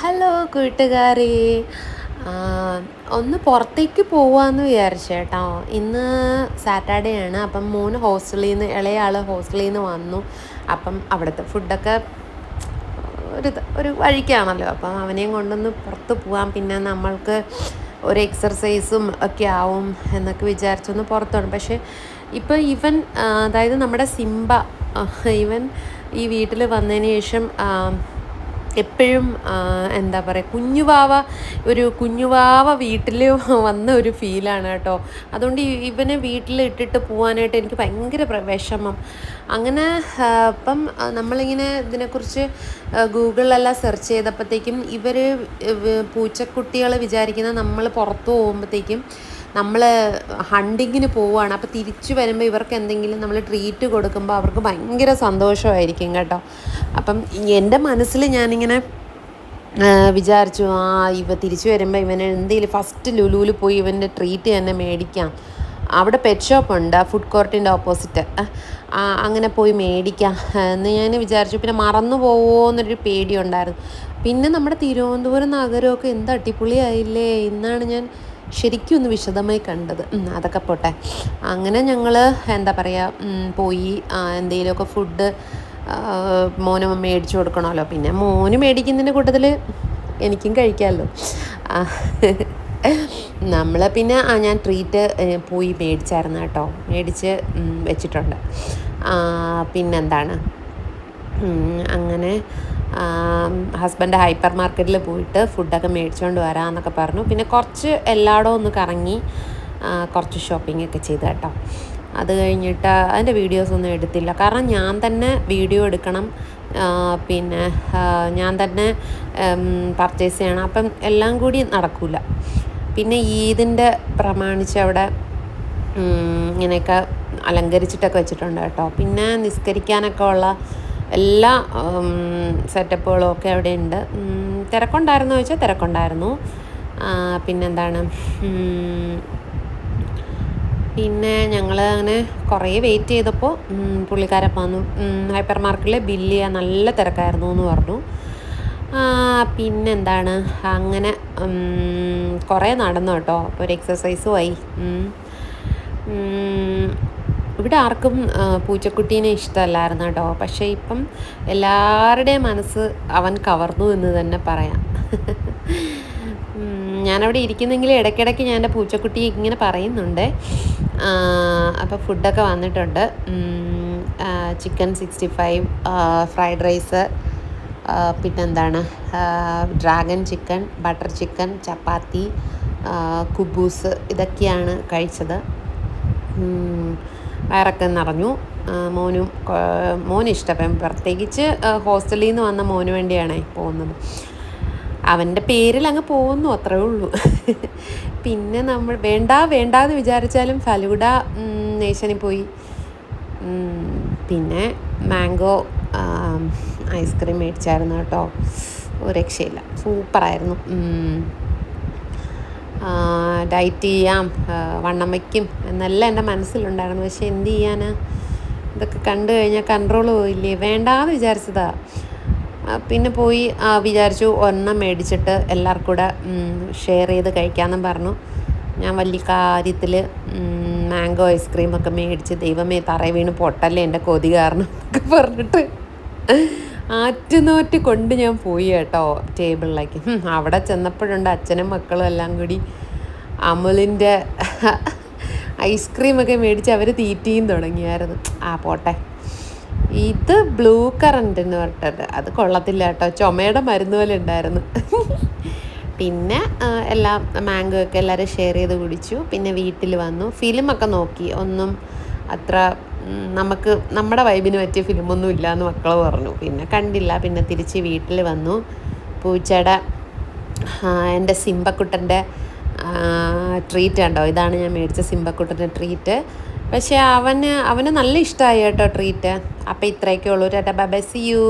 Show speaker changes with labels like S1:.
S1: Hello കൂട്ടുകാരെ. ആ, ഒന്ന് പുറത്തേക്ക് പോവാമെന്ന് വിചാരിച്ചേട്ടോ. ഇന്ന് സാറ്റർഡേ ആണ്. അപ്പം ഇളയ ആൾ ഹോസ്റ്റലിൽ നിന്ന് വന്നു. അപ്പം അവിടുത്തെ ഫുഡൊക്കെ ഒരു വഴിക്കാണല്ലോ. അപ്പം അവനെയും കൊണ്ടൊന്ന് പുറത്ത് പോവാം, പിന്നെ നമ്മൾക്ക് ഒരു എക്സർസൈസും ഒക്കെ ആവും എന്നൊക്കെ വിചാരിച്ചൊന്ന് പുറത്താണ്. പക്ഷേ ഇപ്പോൾ അതായത് നമ്മുടെ സിംബ ഇവൻ ഈ വീട്ടിൽ വന്നതിന് ശേഷം എപ്പോഴും എന്താ പറയുക, കുഞ്ഞുവാവ വീട്ടിൽ വന്ന ഒരു ഫീലാണ് കേട്ടോ. അതുകൊണ്ട് ഇവനെ വീട്ടിൽ ഇട്ടിട്ട് പോകാനായിട്ട് എനിക്ക് ഭയങ്കര വിഷമം. അങ്ങനെ ഇപ്പം നമ്മളിങ്ങനെ ഇതിനെക്കുറിച്ച് ഗൂഗിളിലെല്ലാം സെർച്ച് ചെയ്തപ്പോഴത്തേക്കും പൂച്ചക്കുട്ടികൾ വിചാരിക്കുന്ന നമ്മൾ പുറത്തു പോകുമ്പോഴത്തേക്കും നമ്മൾ ഹണ്ടിങ്ങിന് പോവുകയാണ്. അപ്പോൾ തിരിച്ചു വരുമ്പോൾ ഇവർക്ക് എന്തെങ്കിലും നമ്മൾ ട്രീറ്റ് കൊടുക്കുമ്പോൾ അവർക്ക് ഭയങ്കര സന്തോഷമായിരിക്കും കേട്ടോ. അപ്പം എൻ്റെ മനസ്സിൽ ഞാനിങ്ങനെ വിചാരിച്ചു, തിരിച്ചു വരുമ്പോൾ ഇവന് എന്തെങ്കിലും ഫസ്റ്റ് ലുലുവിൽ പോയി ഇവൻ്റെ ട്രീറ്റ് തന്നെ മേടിക്കാം. അവിടെ പെറ്റ് ഷോപ്പുണ്ട്, ഫുഡ് കോർട്ടിൻ്റെ ഓപ്പോസിറ്റ്. അങ്ങനെ പോയി മേടിക്കാം എന്ന് ഞാൻ വിചാരിച്ചു. പിന്നെ മറന്നു പോവുമോ എന്നൊരു പേടിയുണ്ടായിരുന്നു. പിന്നെ നമ്മുടെ തിരുവനന്തപുരം നഗരമൊക്കെ എന്ത് അടിപൊളിയായില്ലേ. ഇന്നാണ് ഞാൻ ശരിക്കും ഒന്ന് വിശദമായി കണ്ടത്. അതൊക്കെ പോട്ടെ. അങ്ങനെ ഞങ്ങൾ എന്താ പറയുക, പോയി എന്തെങ്കിലുമൊക്കെ ഫുഡ് മോന് മേടിച്ചു കൊടുക്കണമല്ലോ. പിന്നെ മോന് മേടിക്കുന്നതിൻ്റെ കൂട്ടത്തിൽ എനിക്കും കഴിക്കാമല്ലോ. നമ്മൾ പിന്നെ ഞാൻ ട്രീറ്റ് പോയി മേടിച്ചായിരുന്നു കേട്ടോ. മേടിച്ച് വെച്ചിട്ടുണ്ട്. പിന്നെന്താണ്, അങ്ങനെ ഹസ്ബൻഡ് ഹൈപ്പർ മാർക്കറ്റിൽ പോയിട്ട് ഫുഡൊക്കെ മേടിച്ചുകൊണ്ട് വരാമെന്നൊക്കെ പറഞ്ഞു. പിന്നെ കുറച്ച് എല്ലായിടവും ഒന്ന് കറങ്ങി കുറച്ച് ഷോപ്പിംഗ് ഒക്കെ ചെയ്തു കേട്ടോ. അത് കഴിഞ്ഞിട്ട് അതിൻ്റെ വീഡിയോസൊന്നും എടുത്തില്ല, കാരണം ഞാൻ തന്നെ വീഡിയോ എടുക്കണം, പിന്നെ ഞാൻ തന്നെ പർച്ചേസ് ചെയ്യണം. അപ്പം എല്ലാം കൂടി നടക്കില്ല. പിന്നെ ഈദിൻ്റെ പ്രമാണിച്ച് അവിടെ ഇങ്ങനെയൊക്കെ അലങ്കരിച്ചിട്ടൊക്കെ വെച്ചിട്ടുണ്ട് കേട്ടോ. പിന്നെ നിസ്കരിക്കാനൊക്കെ ഉള്ള എല്ലാ സെറ്റപ്പുകളും ഒക്കെ അവിടെ ഉണ്ട്. തിരക്കുണ്ടായിരുന്നു ചോദിച്ചാൽ തിരക്കുണ്ടായിരുന്നു. പിന്നെന്താണ്, പിന്നെ ഞങ്ങൾ അങ്ങനെ കുറേ വെയിറ്റ് ചെയ്തപ്പോൾ പുള്ളിക്കാരൻ വന്നു. ഹൈപ്പർ മാർക്കറ്റിലെ ബില്ല് ചെയ്യാൻ നല്ല തിരക്കായിരുന്നു എന്ന് പറഞ്ഞു. പിന്നെന്താണ്, അങ്ങനെ കുറേ നടന്നു കേട്ടോ. അപ്പോൾ ഒരു എക്സസൈസും ആയി. ഇവിടെ ആർക്കും പൂച്ചക്കുട്ടീനെ ഇഷ്ടമല്ലായിരുന്നു കേട്ടോ. പക്ഷേ ഇപ്പം എല്ലാവരുടെയും മനസ്സ് അവൻ കവർന്നു എന്ന് തന്നെ പറയാം. ഞാനവിടെ ഇരിക്കുന്നെങ്കിൽ ഇടയ്ക്കിടയ്ക്ക് ഞാൻ എൻ്റെ പൂച്ചക്കുട്ടിയെ ഇങ്ങനെ പറയുന്നുണ്ട്. അപ്പോൾ ഫുഡൊക്കെ വന്നിട്ടുണ്ട്. ചിക്കൻ 65, ഫ്രൈഡ് റൈസ്, പിന്നെന്താണ്, ഡ്രാഗൺ ചിക്കൻ, ബട്ടർ ചിക്കൻ, ചപ്പാത്തി, കുബൂസ്, ഇതൊക്കെയാണ് കഴിച്ചത്. വയറൊക്കെ നിറഞ്ഞു. മോന് ഇഷ്ടം, പ്രത്യേകിച്ച് ഹോസ്റ്റലിൽ നിന്ന് വന്ന മോന് വേണ്ടിയാണ് പോകുന്നത്. അവൻ്റെ പേരിൽ അങ്ങ് പോകുന്നു, അത്രേ ഉള്ളൂ. പിന്നെ നമ്മൾ വേണ്ടാന്ന് വിചാരിച്ചാലും ഫലൂഡ നേഷനിൽ പോയി. പിന്നെ മാംഗോ ഐസ്ക്രീം മേടിച്ചായിരുന്നു കേട്ടോ. ഒരു രക്ഷയില്ല, സൂപ്പറായിരുന്നു. ഡയറ്റ് ചെയ്യാം, വണ്ണം വയ്ക്കും എന്നെല്ലാം എൻ്റെ മനസ്സിലുണ്ടായിരുന്നു. പക്ഷെ എന്ത് ചെയ്യാനാ, ഇതൊക്കെ കണ്ടു കഴിഞ്ഞാൽ കൺട്രോൾ പോയില്ലേ. വേണ്ടാന്ന് വിചാരിച്ചതാ. പിന്നെ പോയി വിചാരിച്ചു ഒരെണ്ണം മേടിച്ചിട്ട് എല്ലാവർക്കും കൂടെ ഷെയർ ചെയ്ത് കഴിക്കാമെന്നും പറഞ്ഞു. ഞാൻ വലിയ കാര്യത്തിൽ മാംഗോ ഐസ്ക്രീമൊക്കെ മേടിച്ച്, ദൈവമേ തറയിൽ വീണ് പൊട്ടല്ലേ എൻ്റെ കൊതി കാരണം ഒക്കെ പറഞ്ഞിട്ട് ആറ്റുനോറ്റ് കൊണ്ട് ഞാൻ പോയി കേട്ടോ ടേബിളിലേക്ക്. അവിടെ ചെന്നപ്പോഴുണ്ട് അച്ഛനും മക്കളും എല്ലാം കൂടി അമുലിൻ്റെ ഐസ്ക്രീമൊക്കെ മേടിച്ച് അവർ തീറ്റിയും തുടങ്ങിയായിരുന്നു. പോട്ടെ. ഇത് ബ്ലൂ കറൻറ്റ് എന്ന് പറഞ്ഞിട്ട് അത് കൊള്ളത്തില്ല കേട്ടോ, ചുമയുടെ മരുന്ന് പോലെ ഉണ്ടായിരുന്നു. പിന്നെ എല്ലാം മാംഗോ ഒക്കെ എല്ലാവരും ഷെയർ ചെയ്ത് കുടിച്ചു. പിന്നെ വീട്ടിൽ വന്നു, ഫിലിമൊക്കെ നോക്കി. ഒന്നും അത്ര നമ്മുടെ വൈബിന് പറ്റിയ ഫിലിമൊന്നും ഇല്ല എന്ന് മക്കൾ പറഞ്ഞു. പിന്നെ കണ്ടില്ല. പിന്നെ തിരിച്ച് വീട്ടിൽ വന്നു. പൂച്ചയുടെ എൻ്റെ സിംബക്കുട്ടൻ്റെ ട്രീറ്റ് കണ്ടോ, ഇതാണ് ഞാൻ മേടിച്ച സിംബക്കുട്ടൻ്റെ ട്രീറ്റ്. പക്ഷേ അവന് നല്ല ഇഷ്ടമായി കേട്ടോ ട്രീറ്റ്. അപ്പോൾ ഇത്രയൊക്കെ ഉള്ളൂ. Tata bye bye, see U.